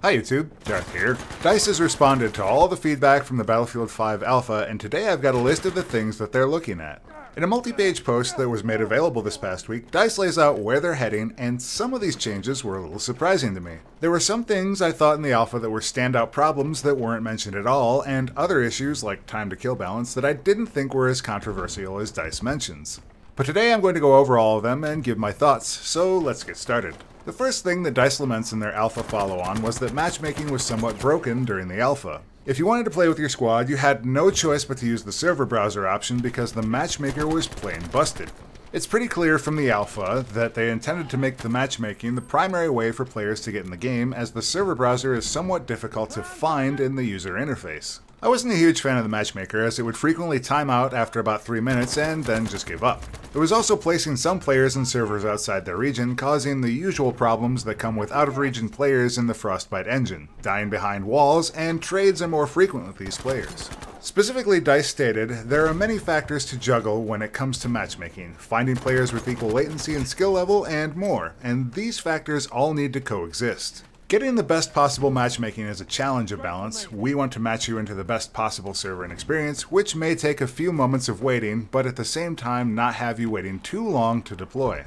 Hi YouTube, Darth here. DICE has responded to all the feedback from the Battlefield 5 alpha, and today I've got a list of the things that they're looking at. In a multi-page post that was made available this past week, DICE lays out where they're heading, and some of these changes were a little surprising to me. There were some things I thought in the alpha that were standout problems that weren't mentioned at all, and other issues like time to kill balance that I didn't think were as controversial as DICE mentions. But today I'm going to go over all of them and give my thoughts, so let's get started. The first thing that DICE laments in their alpha follow-on was that matchmaking was somewhat broken during the alpha. If you wanted to play with your squad, you had no choice but to use the server browser option because the matchmaker was plain busted. It's pretty clear from the alpha that they intended to make the matchmaking the primary way for players to get in the game, as the server browser is somewhat difficult to find in the user interface. I wasn't a huge fan of the matchmaker, as it would frequently time out after about 3 minutes and then just give up. It was also placing some players in servers outside their region, causing the usual problems that come with out-of-region players in the Frostbite engine. Dying behind walls, and trades are more frequent with these players. Specifically, DICE stated, there are many factors to juggle when it comes to matchmaking, finding players with equal latency and skill level, and more, and these factors all need to coexist. Getting the best possible matchmaking is a challenge of balance. We want to match you into the best possible server and experience, which may take a few moments of waiting, but at the same time not have you waiting too long to deploy.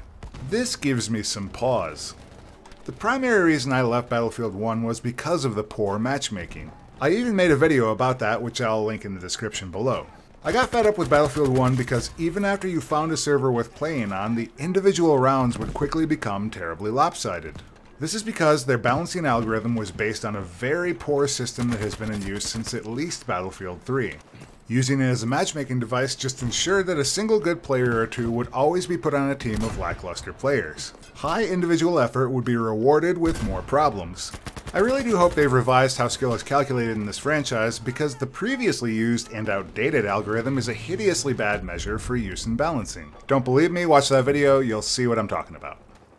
This gives me some pause. The primary reason I left Battlefield 1 was because of the poor matchmaking. I even made a video about that, which I'll link in the description below. I got fed up with Battlefield 1 because even after you found a server worth playing on, the individual rounds would quickly become terribly lopsided. This is because their balancing algorithm was based on a very poor system that has been in use since at least Battlefield 3. Using it as a matchmaking device just ensured that a single good player or two would always be put on a team of lackluster players. High individual effort would be rewarded with more problems. I really do hope they've revised how skill is calculated in this franchise, because the previously used and outdated algorithm is a hideously bad measure for use in balancing. Don't believe me? Watch that video, you'll see what I'm talking about.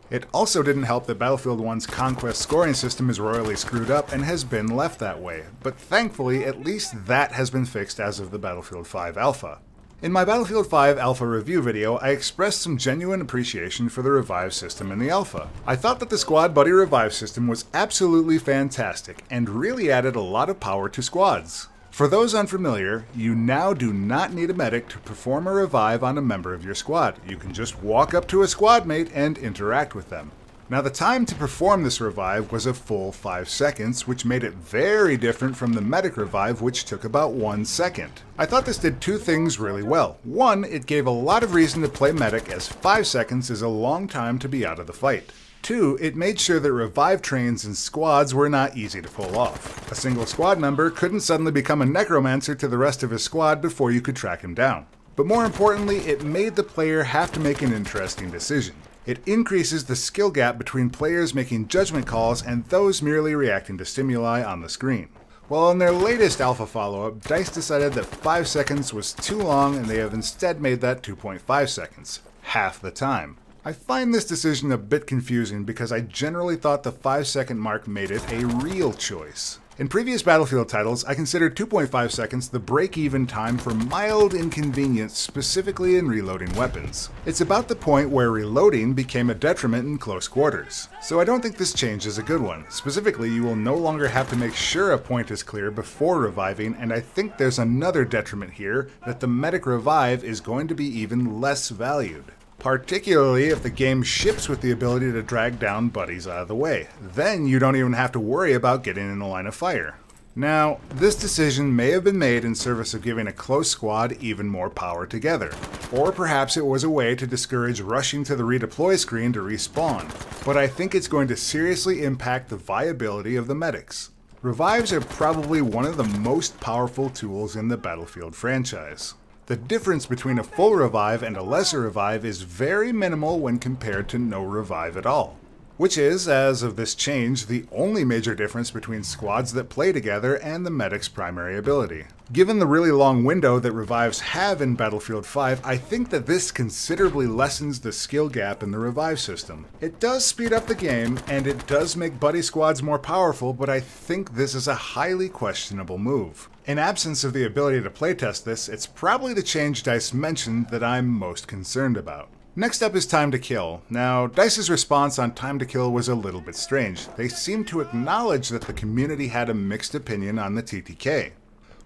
It also didn't help that Battlefield 1's Conquest scoring system is royally screwed up and has been left that way, but thankfully at least that has been fixed as of the Battlefield 5 alpha. In my Battlefield 5 alpha review video, I expressed some genuine appreciation for the revive system in the alpha. I thought that the squad buddy revive system was absolutely fantastic and really added a lot of power to squads. For those unfamiliar, you now do not need a medic to perform a revive on a member of your squad. You can just walk up to a squad mate and interact with them. Now, the time to perform this revive was a full 5 seconds, which made it very different from the medic revive, which took about 1 second. I thought this did two things really well. One, it gave a lot of reason to play medic, as 5 seconds is a long time to be out of the fight. Two, it made sure that revive trains and squads were not easy to pull off. A single squad member couldn't suddenly become a necromancer to the rest of his squad before you could track him down. But more importantly, it made the player have to make an interesting decision. It increases the skill gap between players making judgment calls and those merely reacting to stimuli on the screen. Well, in their latest alpha follow-up, DICE decided that 5 seconds was too long, and they have instead made that 2.5 seconds, half the time. I find this decision a bit confusing because I generally thought the 5-second mark made it a real choice. In previous Battlefield titles, I considered 2.5 seconds the break-even time for mild inconvenience, specifically in reloading weapons. It's about the point where reloading became a detriment in close quarters. So I don't think this change is a good one. Specifically, you will no longer have to make sure a point is clear before reviving, and I think there's another detriment here, that the medic revive is going to be even less valued. Particularly if the game ships with the ability to drag down buddies out of the way. Then you don't even have to worry about getting in the line of fire. Now, this decision may have been made in service of giving a close squad even more power together. Or perhaps it was a way to discourage rushing to the redeploy screen to respawn. But I think it's going to seriously impact the viability of the medics. Revives are probably one of the most powerful tools in the Battlefield franchise. The difference between a full revive and a lesser revive is very minimal when compared to no revive at all. Which is, as of this change, the only major difference between squads that play together and the medic's primary ability. Given the really long window that revives have in Battlefield 5, I think that this considerably lessens the skill gap in the revive system. It does speed up the game, and it does make buddy squads more powerful, but I think this is a highly questionable move. In absence of the ability to playtest this, it's probably the change DICE mentioned that I'm most concerned about. Next up is time to kill. Now, DICE's response on time to kill was a little bit strange. They seemed to acknowledge that the community had a mixed opinion on the TTK.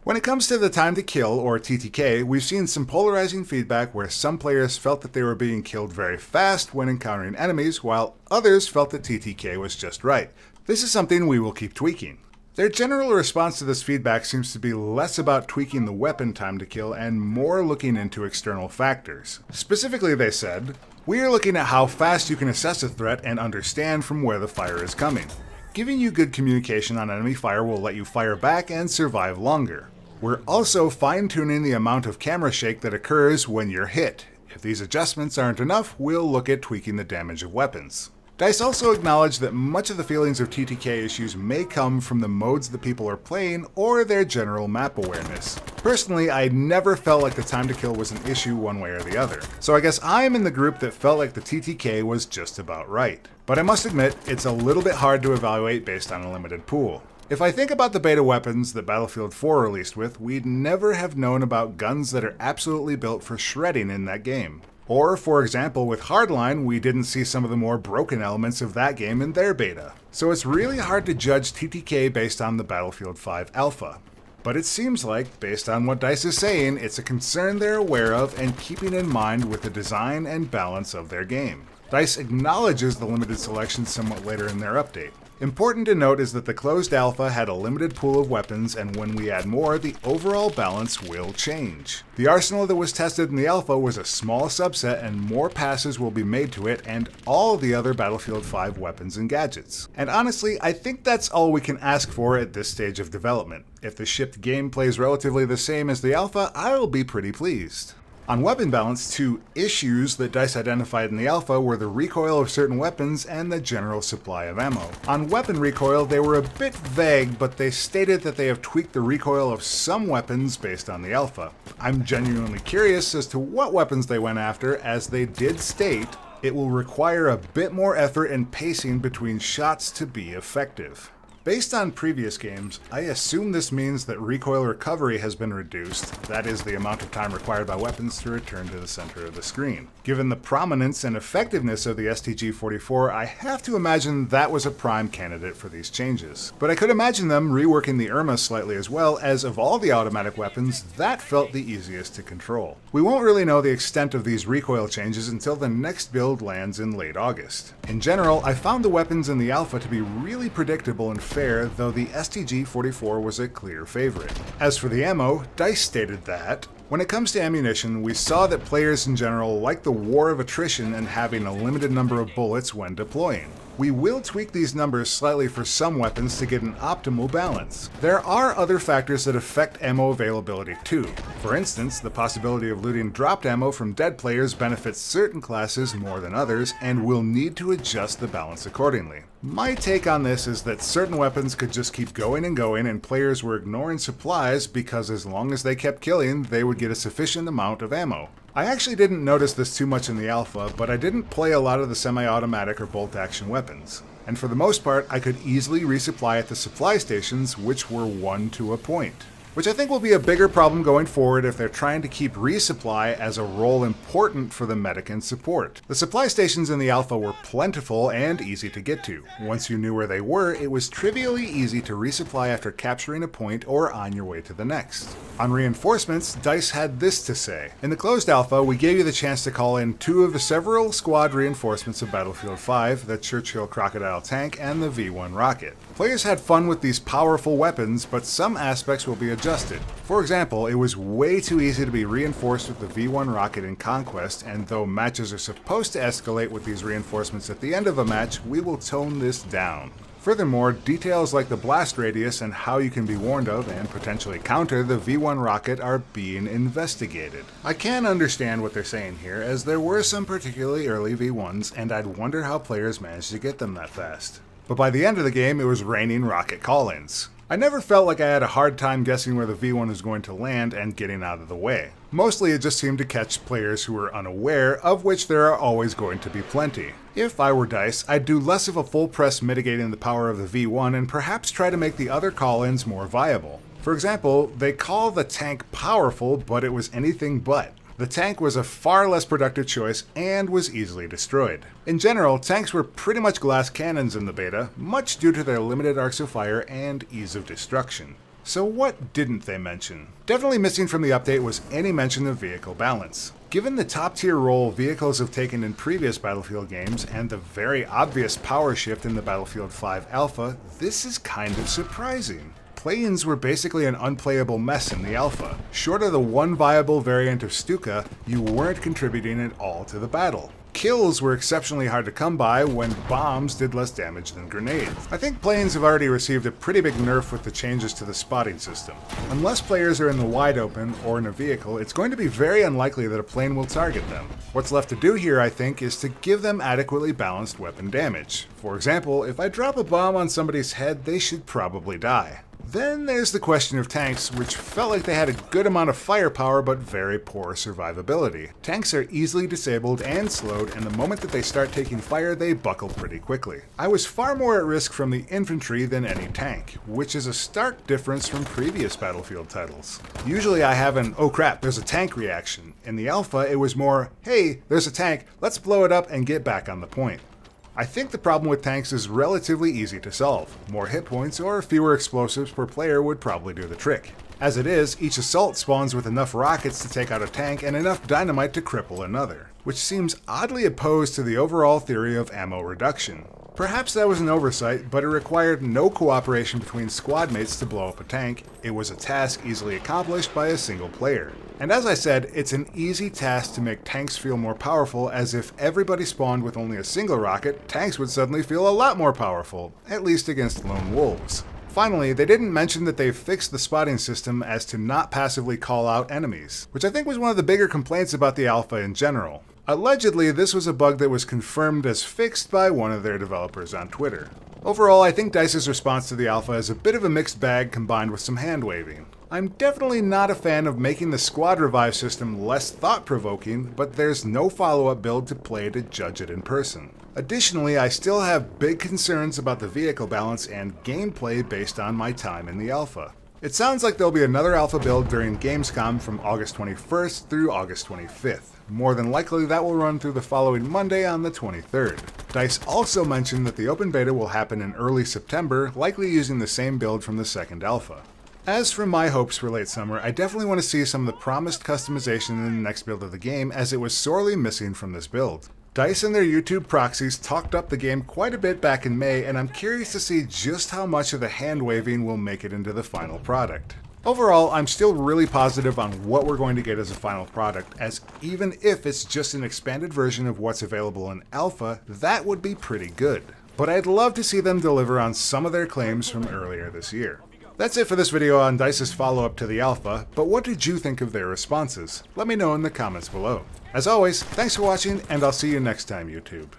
When it comes to the time to kill, or TTK, we've seen some polarizing feedback where some players felt that they were being killed very fast when encountering enemies, while others felt that TTK was just right. This is something we will keep tweaking. Their general response to this feedback seems to be less about tweaking the weapon time to kill and more looking into external factors. Specifically, they said, "We are looking at how fast you can assess a threat and understand from where the fire is coming. Giving you good communication on enemy fire will let you fire back and survive longer. We're also fine-tuning the amount of camera shake that occurs when you're hit. If these adjustments aren't enough, we'll look at tweaking the damage of weapons." DICE also acknowledged that much of the feelings of TTK issues may come from the modes the people are playing or their general map awareness. Personally, I never felt like the time to kill was an issue one way or the other, so I guess I'm in the group that felt like the TTK was just about right. But I must admit, it's a little bit hard to evaluate based on a limited pool. If I think about the beta weapons that Battlefield 4 released with, we'd never have known about guns that are absolutely built for shredding in that game. Or, for example, with Hardline, we didn't see some of the more broken elements of that game in their beta. So it's really hard to judge TTK based on the Battlefield 5 alpha. But it seems like, based on what DICE is saying, it's a concern they're aware of and keeping in mind with the design and balance of their game. DICE acknowledges the limited selection somewhat later in their update. Important to note is that the closed alpha had a limited pool of weapons, and when we add more, the overall balance will change. The arsenal that was tested in the alpha was a small subset, and more passes will be made to it and all the other Battlefield 5 weapons and gadgets. And honestly, I think that's all we can ask for at this stage of development. If the shipped game plays relatively the same as the alpha, I'll be pretty pleased. On weapon balance, two issues that DICE identified in the alpha were the recoil of certain weapons and the general supply of ammo. On weapon recoil, they were a bit vague, but they stated that they have tweaked the recoil of some weapons based on the alpha. I'm genuinely curious as to what weapons they went after, as they did state it will require a bit more effort and pacing between shots to be effective. Based on previous games, I assume this means that recoil recovery has been reduced, that is, the amount of time required by weapons to return to the center of the screen. Given the prominence and effectiveness of the STG-44, I have to imagine that was a prime candidate for these changes. But I could imagine them reworking the Irma slightly as well, as of all the automatic weapons, that felt the easiest to control. We won't really know the extent of these recoil changes until the next build lands in late August. In general, I found the weapons in the alpha to be really predictable and fair, though the STG-44 was a clear favorite. As for the ammo, DICE stated that, when it comes to ammunition, we saw that players in general like the war of attrition and having a limited number of bullets when deploying. We will tweak these numbers slightly for some weapons to get an optimal balance. There are other factors that affect ammo availability too. For instance, the possibility of looting dropped ammo from dead players benefits certain classes more than others, and we'll need to adjust the balance accordingly. My take on this is that certain weapons could just keep going and players were ignoring supplies because as long as they kept killing, they would get a sufficient amount of ammo. I actually didn't notice this too much in the alpha, but I didn't play a lot of the semi-automatic or bolt-action weapons. And for the most part, I could easily resupply at the supply stations, which were won to a point. Which I think will be a bigger problem going forward if they're trying to keep resupply as a role important for the medic and support. The supply stations in the alpha were plentiful and easy to get to. Once you knew where they were, it was trivially easy to resupply after capturing a point or on your way to the next. On reinforcements, DICE had this to say. In the closed alpha, we gave you the chance to call in two of the several squad reinforcements of Battlefield 5, the Churchill Crocodile tank and the V1 rocket. Players had fun with these powerful weapons, but some aspects will be adjusted. For example, it was way too easy to be reinforced with the V1 rocket in Conquest, and though matches are supposed to escalate with these reinforcements at the end of a match, we will tone this down. Furthermore, details like the blast radius and how you can be warned of and potentially counter the V1 rocket are being investigated. I can understand what they're saying here, as there were some particularly early V1s, and I'd wonder how players managed to get them that fast. But by the end of the game, it was raining rocket call-ins. I never felt like I had a hard time guessing where the V1 was going to land and getting out of the way. Mostly it just seemed to catch players who were unaware, of which there are always going to be plenty. If I were DICE, I'd do less of a full press mitigating the power of the V1 and perhaps try to make the other call-ins more viable. For example, they call the tank powerful, but it was anything but. The tank was a far less productive choice and was easily destroyed. In general, tanks were pretty much glass cannons in the beta, much due to their limited arcs of fire and ease of destruction. So what didn't they mention? Definitely missing from the update was any mention of vehicle balance. Given the top-tier role vehicles have taken in previous Battlefield games and the very obvious power shift in the Battlefield 5 alpha, this is kind of surprising. Planes were basically an unplayable mess in the alpha. Short of the one viable variant of Stuka, you weren't contributing at all to the battle. Kills were exceptionally hard to come by when bombs did less damage than grenades. I think planes have already received a pretty big nerf with the changes to the spotting system. Unless players are in the wide open or in a vehicle, it's going to be very unlikely that a plane will target them. What's left to do here, I think, is to give them adequately balanced weapon damage. For example, if I drop a bomb on somebody's head, they should probably die. Then there's the question of tanks, which felt like they had a good amount of firepower but very poor survivability. Tanks are easily disabled and slowed, and the moment that they start taking fire, they buckle pretty quickly. I was far more at risk from the infantry than any tank, which is a stark difference from previous Battlefield titles. Usually I have an, oh crap, there's a tank reaction. In the alpha, it was more, hey, there's a tank, let's blow it up and get back on the point. I think the problem with tanks is relatively easy to solve. More hit points or fewer explosives per player would probably do the trick. As it is, each assault spawns with enough rockets to take out a tank and enough dynamite to cripple another, which seems oddly opposed to the overall theory of ammo reduction. Perhaps that was an oversight, but it required no cooperation between squad mates to blow up a tank. It was a task easily accomplished by a single player. And as I said, it's an easy task to make tanks feel more powerful, as if everybody spawned with only a single rocket, tanks would suddenly feel a lot more powerful, at least against lone wolves. Finally, they didn't mention that they've fixed the spotting system as to not passively call out enemies, which I think was one of the bigger complaints about the alpha in general. Allegedly, this was a bug that was confirmed as fixed by one of their developers on Twitter. Overall, I think DICE's response to the alpha is a bit of a mixed bag combined with some hand-waving. I'm definitely not a fan of making the squad revive system less thought-provoking, but there's no follow-up build to play to judge it in person. Additionally, I still have big concerns about the vehicle balance and gameplay based on my time in the alpha. It sounds like there'll be another alpha build during Gamescom from August 21st through August 25th. More than likely that will run through the following Monday on the 23rd. DICE also mentioned that the open beta will happen in early September, likely using the same build from the second alpha. As for my hopes for late summer, I definitely want to see some of the promised customization in the next build of the game, as it was sorely missing from this build. DICE and their YouTube proxies talked up the game quite a bit back in May, and I'm curious to see just how much of the hand-waving will make it into the final product. Overall, I'm still really positive on what we're going to get as a final product, as even if it's just an expanded version of what's available in alpha, that would be pretty good. But I'd love to see them deliver on some of their claims from earlier this year. That's it for this video on DICE's follow-up to the alpha, but what did you think of their responses? Let me know in the comments below. As always, thanks for watching, and I'll see you next time, YouTube.